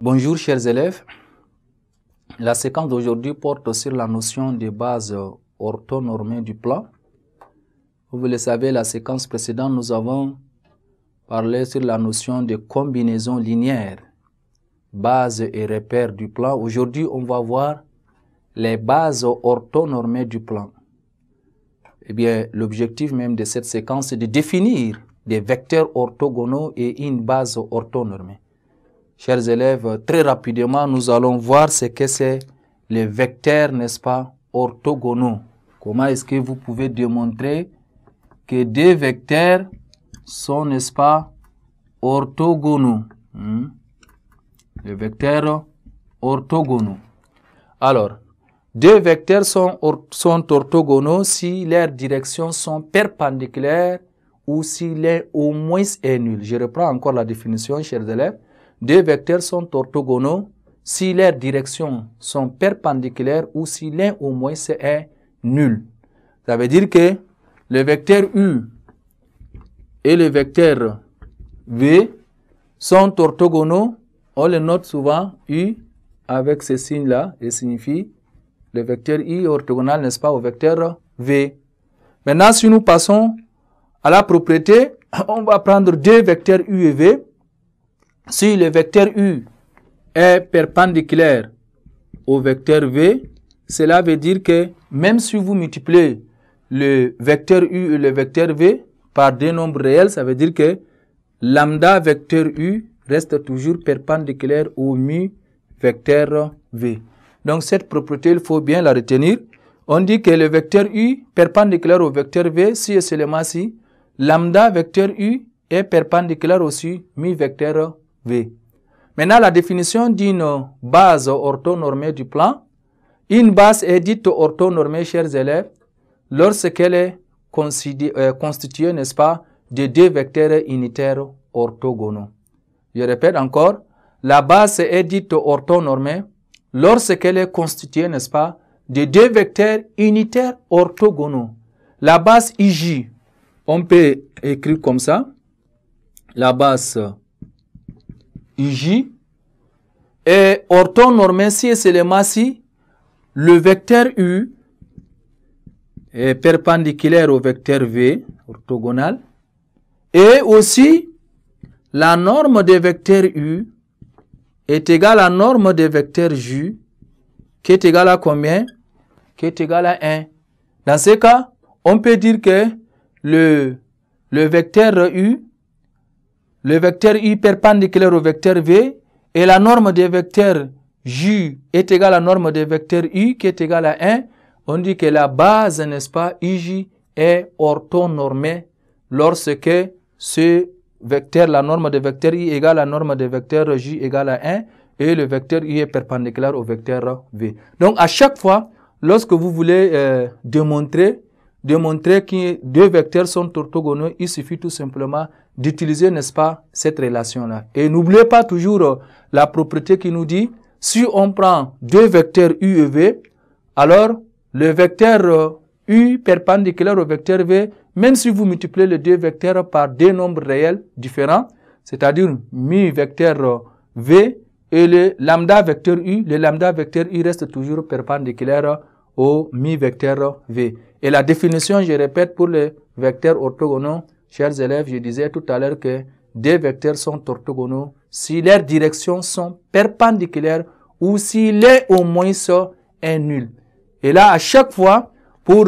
Bonjour chers élèves, la séquence d'aujourd'hui porte sur la notion de base orthonormée du plan. Vous le savez, la séquence précédente, nous avons parlé sur la notion de combinaison linéaire, base et repère du plan. Aujourd'hui, on va voir les bases orthonormées du plan. Eh bien, l'objectif même de cette séquence est de définir des vecteurs orthogonaux et une base orthonormée. Chers élèves, très rapidement, nous allons voir ce que c'est les vecteurs, n'est-ce pas, orthogonaux. Comment est-ce que vous pouvez démontrer que deux vecteurs sont, n'est-ce pas, orthogonaux. Les vecteurs orthogonaux. Alors, deux vecteurs sont orthogonaux si leurs directions sont perpendiculaires ou si l'un au moins est nul. Je reprends encore la définition, chers élèves. Deux vecteurs sont orthogonaux si leurs directions sont perpendiculaires ou si l'un au moins est nul. Ça veut dire que le vecteur U et le vecteur V sont orthogonaux. On le note souvent, U avec ce signe-là, et signifie le vecteur I est orthogonal, n'est-ce pas, au vecteur V. Maintenant, si nous passons à la propriété, on va prendre deux vecteurs U et V. Si le vecteur U est perpendiculaire au vecteur V, cela veut dire que même si vous multipliez le vecteur U et le vecteur V par deux nombres réels, ça veut dire que lambda vecteur U reste toujours perpendiculaire au mu vecteur V. Donc cette propriété, il faut bien la retenir. On dit que le vecteur U perpendiculaire au vecteur V, si et seulement si lambda vecteur U est perpendiculaire aussi mu vecteur V. Maintenant, la définition d'une base orthonormée du plan. Une base est dite orthonormée, chers élèves, lorsqu'elle est constituée, n'est-ce pas, de deux vecteurs unitaires orthogonaux. Je répète encore, la base est dite orthonormée lorsqu'elle est constituée, n'est-ce pas, de deux vecteurs unitaires orthogonaux. La base IJ, on peut écrire comme ça, la base IJ est orthonormée si et seulement si le vecteur U est perpendiculaire au vecteur V, orthogonal, et aussi la norme des vecteurs U est égale à la norme des vecteurs J, qui est égale à combien? Qui est égale à 1. Dans ce cas, on peut dire que le vecteur U perpendiculaire au vecteur V et la norme des vecteurs J est égale à la norme des vecteurs U qui est égale à 1. On dit que la base, n'est-ce pas, IJ est orthonormée lorsque ce vecteur, la norme des vecteurs I égale à la norme des vecteurs J égale à 1 et le vecteur I est perpendiculaire au vecteur V. Donc à chaque fois, lorsque vous voulez démontrer que deux vecteurs sont orthogonaux, il suffit tout simplement d'utiliser, n'est-ce pas, cette relation-là. Et n'oubliez pas toujours la propriété qui nous dit, si on prend deux vecteurs U et V, alors le vecteur U perpendiculaire au vecteur V, même si vous multipliez les deux vecteurs par deux nombres réels différents, c'est-à-dire mu vecteur V et le lambda vecteur U reste toujours perpendiculaire au mi vecteur V. Et la définition, je répète, pour les vecteurs orthogonaux, chers élèves, je disais tout à l'heure que deux vecteurs sont orthogonaux si leurs directions sont perpendiculaires ou si l'un au moins est nul. Et là, à chaque fois, pour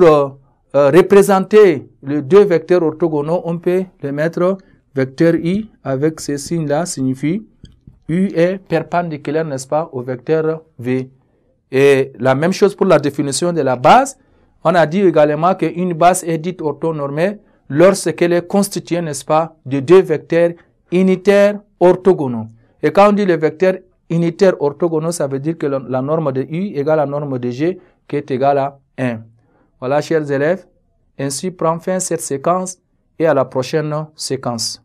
représenter les deux vecteurs orthogonaux, on peut les mettre vecteur I avec ce signe-là, signifie U est perpendiculaire, n'est-ce pas, au vecteur V. Et la même chose pour la définition de la base. On a dit également qu'une base est dite orthonormée lorsqu'elle est constituée, n'est-ce pas, de deux vecteurs unitaires orthogonaux. Et quand on dit les vecteurs unitaires orthogonaux, ça veut dire que la norme de U égale à la norme de G qui est égale à 1. Voilà, chers élèves, ainsi prend fin cette séquence et à la prochaine séquence.